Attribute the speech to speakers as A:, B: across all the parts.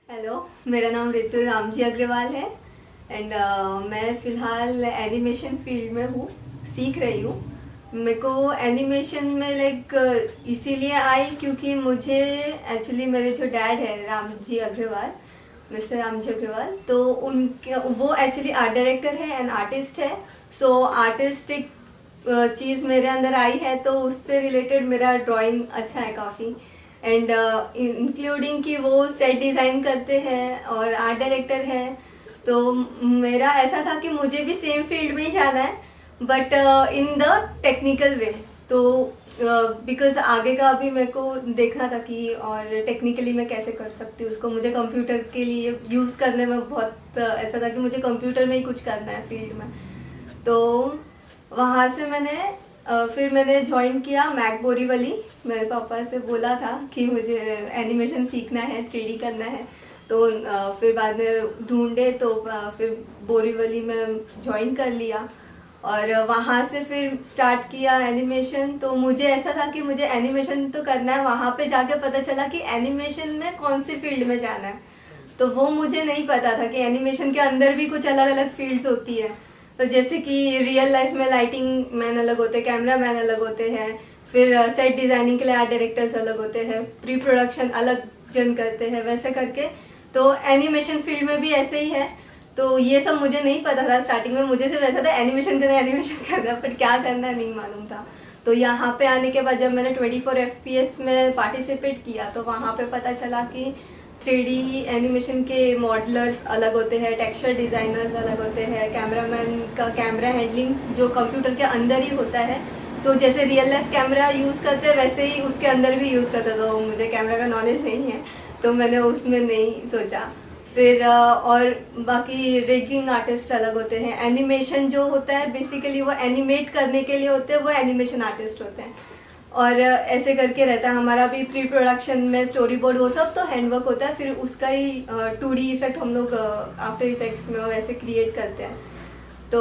A: Hello, मेरा नाम रितु रामजी अग्रवाल है एंड मैं फ़िलहाल एनिमेशन फील्ड में हूँ, सीख रही हूँ। मेरे को एनिमेशन में इसीलिए आई क्योंकि मुझे एक्चुअली मेरे जो डैड है रामजी अग्रवाल, मिस्टर रामजी अग्रवाल, तो उनके वो एक्चुअली आर्ट डायरेक्टर है एंड आर्टिस्ट है। सो आर्टिस्टिक चीज़ मेरे अंदर आई है तो उससे रिलेटेड मेरा ड्राइंग अच्छा है काफ़ी। एंड इंक्लूडिंग कि वो सेट डिज़ाइन करते हैं और आर्ट डायरेक्टर है। तो मेरा ऐसा था कि मुझे भी सेम फील्ड में ही जाना है, but in the technical way. तो बिकॉज आगे का अभी मेरे को देखना था कि और टेक्निकली मैं कैसे कर सकती हूँ उसको। मुझे कंप्यूटर के लिए यूज़ करने में बहुत ऐसा था कि मुझे कंप्यूटर में ही कुछ करना है फील्ड में। तो वहाँ से फिर मैंने ज्वाइन किया मैक बोरीवली। मेरे पापा से बोला था कि मुझे एनिमेशन सीखना है, 3D करना है। तो फिर बाद में ढूंढे तो फिर बोरीवली में ज्वाइन कर लिया और वहाँ से फिर स्टार्ट किया एनिमेशन। तो मुझे ऐसा था कि मुझे एनिमेशन तो करना है। वहाँ पे जाके पता चला कि एनिमेशन में कौन सी फील्ड में जाना है, तो वो मुझे नहीं पता था कि एनिमेशन के अंदर भी कुछ अलग अलग फील्ड्स होती है। तो जैसे कि रियल लाइफ में लाइटिंग मैन अलग होते हैं, कैमरा मैन अलग होते हैं, फिर सेट डिज़ाइनिंग के लिए आर्ट डायरेक्टर्स अलग होते हैं, प्री प्रोडक्शन अलग जन करते हैं, वैसे करके। तो एनिमेशन फील्ड में भी ऐसे ही है। तो ये सब मुझे नहीं पता था स्टार्टिंग में। मुझे सिर्फ ऐसा था एनिमेशन करना, बट क्या करना नहीं मालूम था। तो यहाँ पे आने के बाद जब मैंने 24 FPS में पार्टिसिपेट किया तो वहाँ पे पता चला कि 3D एनिमेशन के मॉडलर्स अलग होते हैं, टेक्सचर डिज़ाइनर्स अलग होते हैं, कैमरामैन का कैमरा हैंडलिंग जो कंप्यूटर के अंदर ही होता है। तो जैसे रियल लाइफ कैमरा यूज़ करते हैं वैसे ही उसके अंदर भी यूज़ करते हैं। तो मुझे कैमरा का नॉलेज नहीं है तो मैंने उसमें नहीं सोचा। फिर और बाकी रिगिंग आर्टिस्ट अलग होते हैं। एनिमेशन जो होता है बेसिकली वो एनिमेट करने के लिए होते हैं, वो एनिमेशन आर्टिस्ट होते हैं। और ऐसे करके रहता है हमारा भी प्री प्रोडक्शन में स्टोरी बोर्ड वो सब तो हैंडवर्क होता है। फिर उसका ही 2D इफेक्ट हम लोग आफ्टर इफेक्ट्स में वैसे क्रिएट करते हैं। तो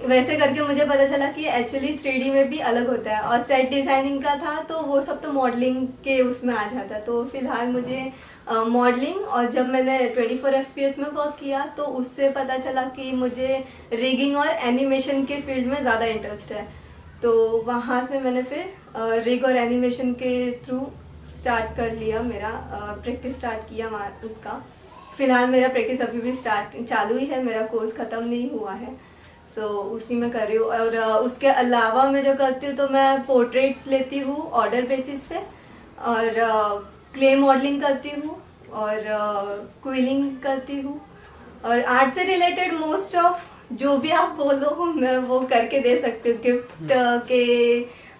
A: वैसे करके मुझे पता चला कि एक्चुअली 3D में भी अलग होता है। और सेट डिज़ाइनिंग का था तो वो सब तो मॉडलिंग के उसमें आ जाता है। तो फिलहाल मुझे मॉडलिंग और जब मैंने 24 FPS में वर्क किया तो उससे पता चला कि मुझे रिगिंग और एनिमेशन के फील्ड में ज़्यादा इंटरेस्ट है। तो वहाँ से मैंने फिर रिग और एनिमेशन के थ्रू स्टार्ट कर लिया, मेरा प्रैक्टिस स्टार्ट किया वहाँ उसका। फ़िलहाल मेरा प्रैक्टिस अभी भी स्टार्ट चालू ही है, मेरा कोर्स ख़त्म नहीं हुआ है। सो उसी में कर रही हूँ। और उसके अलावा मैं जो करती हूँ तो मैं पोर्ट्रेट्स लेती हूँ ऑर्डर बेसिस पे, और क्ले मॉडलिंग करती हूँ, और क्विलिंग करती हूँ, और आर्ट से रिलेटेड मोस्ट ऑफ जो भी आप बोलो मैं वो करके दे सकती हूँ।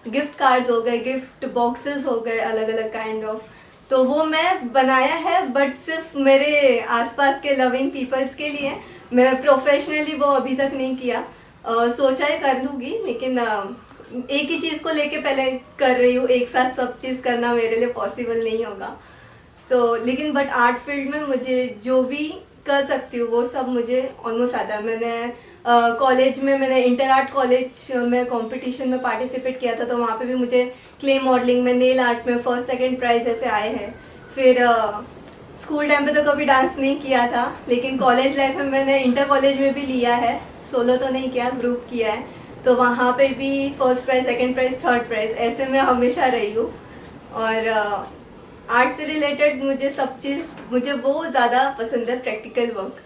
A: गिफ्ट कार्ड्स हो गए, गिफ्ट बॉक्सेस हो गए, अलग अलग काइंड ऑफ। तो वो मैं बनाया है बट सिर्फ मेरे आसपास के लविंग पीपल्स के लिए। मैं प्रोफेशनली वो अभी तक नहीं किया। सोचा है कर लूँगी, लेकिन एक ही चीज़ को लेके पहले कर रही हूँ। एक साथ सब चीज़ करना मेरे लिए पॉसिबल नहीं होगा। लेकिन बट आर्ट फील्ड में मुझे जो भी कर सकती हूँ वो सब मुझे ऑलमोस्ट आता है। मैंने कॉलेज में मैंने इंटर आर्ट कॉलेज में कंपटीशन में पार्टिसिपेट किया था, तो वहाँ पे भी मुझे क्ले मॉडलिंग में, नेल आर्ट में फर्स्ट सेकंड प्राइज ऐसे आए हैं। फिर स्कूल टाइम पे तो कभी डांस नहीं किया था, लेकिन कॉलेज लाइफ में मैंने इंटर कॉलेज में भी लिया है। सोलो तो नहीं किया, ग्रुप किया है। तो वहाँ पे भी first prize, second prize, third prize ऐसे मैं हमेशा रही हूँ। और आर्ट से रिलेटेड मुझे सब चीज़, मुझे वो ज़्यादा पसंद है, प्रैक्टिकल वर्क।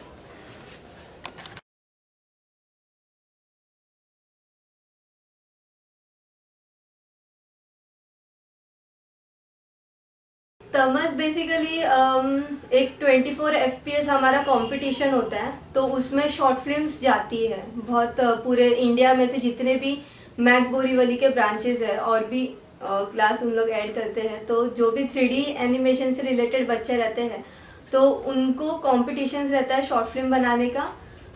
A: तमस बेसिकली एक 24 FPS हमारा कंपटीशन होता है, तो उसमें शॉर्ट फिल्म्स जाती है बहुत। पूरे इंडिया में से जितने भी मैक बोरीवली के ब्रांचेस है और भी क्लास उन लोग ऐड करते हैं, तो जो भी 3D एनिमेशन से रिलेटेड बच्चे रहते हैं तो उनको कॉम्पिटिशन्स रहता है शॉर्ट फिल्म बनाने का।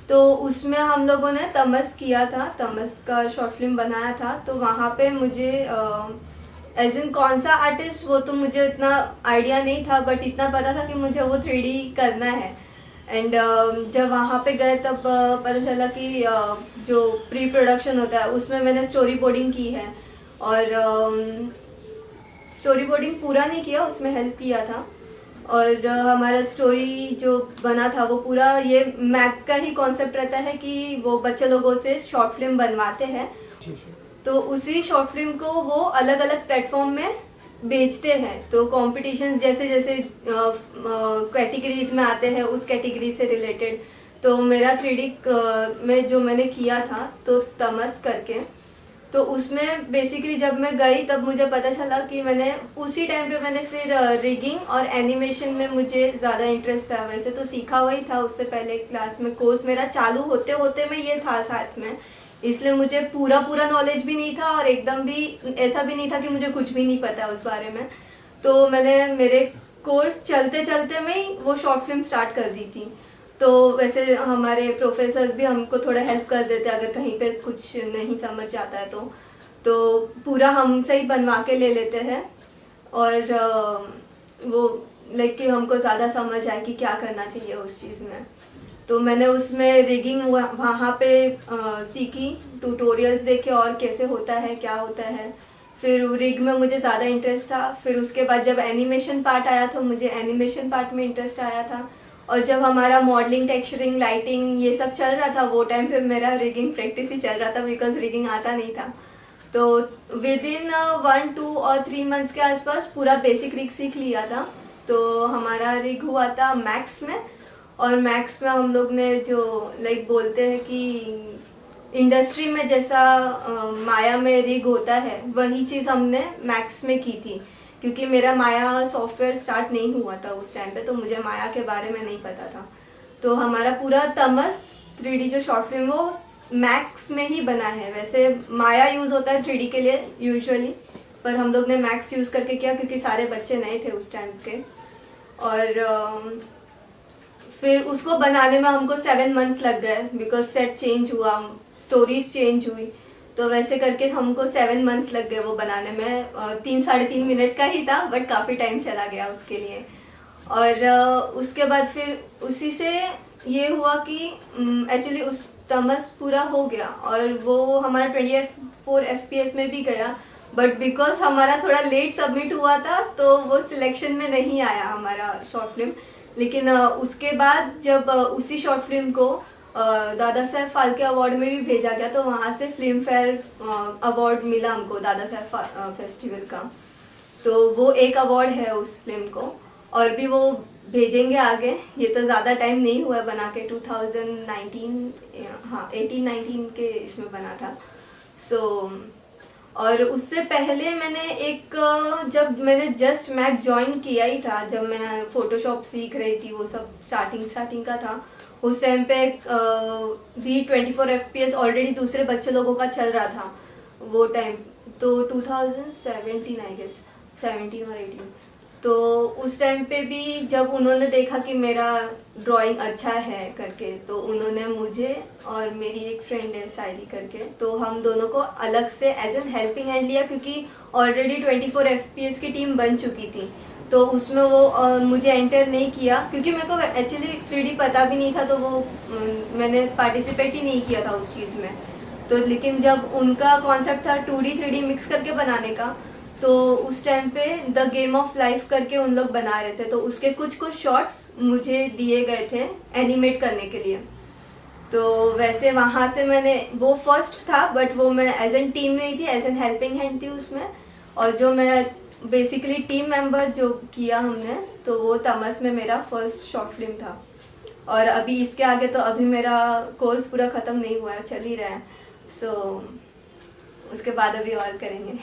A: तो उसमें हम लोगों ने तमस किया था, तमस का शॉर्ट फिल्म बनाया था। तो वहाँ पे मुझे एज इन कौन सा आर्टिस्ट वो तो मुझे इतना आइडिया नहीं था, बट इतना पता था कि मुझे वो 3D करना है। एंड जब वहाँ पे गए तब पता चला कि जो प्री प्रोडक्शन होता है उसमें मैंने स्टोरी बोर्डिंग की है। और स्टोरी बोर्डिंग पूरा नहीं किया, उसमें हेल्प किया था। और हमारा स्टोरी जो बना था वो पूरा ये मैक का ही कॉन्सेप्ट रहता है कि वो बच्चे लोगों से शॉर्ट फिल्म बनवाते हैं, तो उसी शॉर्ट फिल्म को वो अलग अलग प्लेटफॉर्म में बेचते हैं। तो कॉम्पिटिशन्स जैसे जैसे कैटेगरीज में आते हैं उस कैटेगरी से रिलेटेड, तो मेरा 3D में जो मैंने किया था तो तमस करके, तो उसमें बेसिकली जब मैं गई तब मुझे पता चला कि मैंने उसी टाइम पे मैंने फिर रिगिंग और एनिमेशन में मुझे ज़्यादा इंटरेस्ट था। वैसे तो सीखा हुआ ही था उससे पहले, क्लास में कोर्स मेरा चालू होते होते में ये था साथ में, इसलिए मुझे पूरा नॉलेज भी नहीं था और एकदम भी ऐसा भी नहीं था कि मुझे कुछ भी नहीं पता उस बारे में। तो मैंने मेरे कोर्स चलते चलते में ही वो शॉर्ट फिल्म स्टार्ट कर दी थी। तो वैसे हमारे प्रोफेसर्स भी हमको थोड़ा हेल्प कर देते अगर कहीं पे कुछ नहीं समझ आता है तो पूरा हमसे ही बनवा के ले लेते हैं। और वो लाइक कि हमको ज़्यादा समझ आए कि क्या करना चाहिए उस चीज़ में। तो मैंने उसमें रिगिंग वहाँ पे सीखी, ट्यूटोरियल्स देखे और कैसे होता है क्या होता है। फिर रिग में मुझे ज़्यादा इंटरेस्ट था। फिर उसके बाद जब एनिमेशन पार्ट आया तो मुझे एनिमेशन पार्ट में इंटरेस्ट आया था। और जब हमारा मॉडलिंग, टेक्सचरिंग, लाइटिंग ये सब चल रहा था वो टाइम पे मेरा रिगिंग प्रैक्टिस ही चल रहा था बिकॉज रिगिंग आता नहीं था। तो विद इन 1, 2 और 3 मंथ्स के आसपास पूरा बेसिक रिग सीख लिया था। तो हमारा रिग हुआ था मैक्स में, और मैक्स में हम लोग ने जो लाइक बोलते हैं कि इंडस्ट्री में जैसा माया में रिग होता है वही चीज़ हमने मैक्स में की थी, क्योंकि मेरा माया सॉफ्टवेयर स्टार्ट नहीं हुआ था उस टाइम पे, तो मुझे माया के बारे में नहीं पता था। तो हमारा पूरा तमस 3D जो शॉर्ट फिल्म वो मैक्स में ही बना है। वैसे माया यूज़ होता है 3D के लिए यूजुअली, पर हम लोग ने मैक्स यूज़ करके किया क्योंकि सारे बच्चे नए थे उस टाइम के। और फिर उसको बनाने में हमको 7 मंथ्स लग गए बिकॉज सेट चेंज हुआ, स्टोरीज चेंज हुई, तो वैसे करके हमको 7 मंथ्स लग गए वो बनाने में। 3-3.5 मिनट का ही था बट काफ़ी टाइम चला गया उसके लिए। और उसके बाद फिर उसी से ये हुआ कि एक्चुअली उस तमस पूरा हो गया और वो हमारा 24 FPS में भी गया, बट बिकॉज हमारा थोड़ा लेट सबमिट हुआ था तो वो सिलेक्शन में नहीं आया हमारा शॉर्ट फिल्म। लेकिन उसके बाद जब उसी शॉर्ट फिल्म को दादा साहेब फाल्के अवार्ड में भी भेजा गया, तो वहाँ से फिल्म फेयर अवार्ड मिला हमको दादा साहेब फेस्टिवल का। तो वो एक अवार्ड है उस फिल्म को, और भी वो भेजेंगे आगे। ये तो ज़्यादा टाइम नहीं हुआ बना के, 2019 हाँ 18-19 के इसमें बना था। और उससे पहले मैंने जब मैंने जस्ट मैक ज्वाइन किया ही था, जब मैं फ़ोटोशॉप सीख रही थी, वो सब स्टार्टिंग का था, उस टाइम पे भी 24 FPS ऑलरेडी दूसरे बच्चे लोगों का चल रहा था वो टाइम। तो 2017 आई गेस, 17 और 18। तो उस टाइम पे भी जब उन्होंने देखा कि मेरा ड्राइंग अच्छा है करके, तो उन्होंने मुझे और मेरी एक फ्रेंड है साइली करके, तो हम दोनों को अलग से एज एन हेल्पिंग हैंड लिया, क्योंकि ऑलरेडी 24 FPS की टीम बन चुकी थी। तो उसमें वो मुझे एंटर नहीं किया क्योंकि मेरे को एक्चुअली 3D पता भी नहीं था, तो वो मैंने पार्टिसिपेट ही नहीं किया था उस चीज़ में। तो लेकिन जब उनका कॉन्सेप्ट था 2D 3D मिक्स करके बनाने का, तो उस टाइम पे द गेम ऑफ लाइफ करके उन लोग बना रहे थे, तो उसके कुछ शॉट्स मुझे दिए गए थे एनिमेट करने के लिए। तो वैसे वहाँ से मैंने वो फर्स्ट था, बट वो मैं एज एन टीम नहीं थी, एज एन हेल्पिंग हैंड थी उसमें। और जो मैं बेसिकली टीम मेंबर जो किया हमने, तो वो तमस में मेरा फर्स्ट शॉर्ट फिल्म था। और अभी इसके आगे तो अभी मेरा कोर्स पूरा ख़त्म नहीं हुआ है, चल ही रहा है। उसके बाद अभी और करेंगे।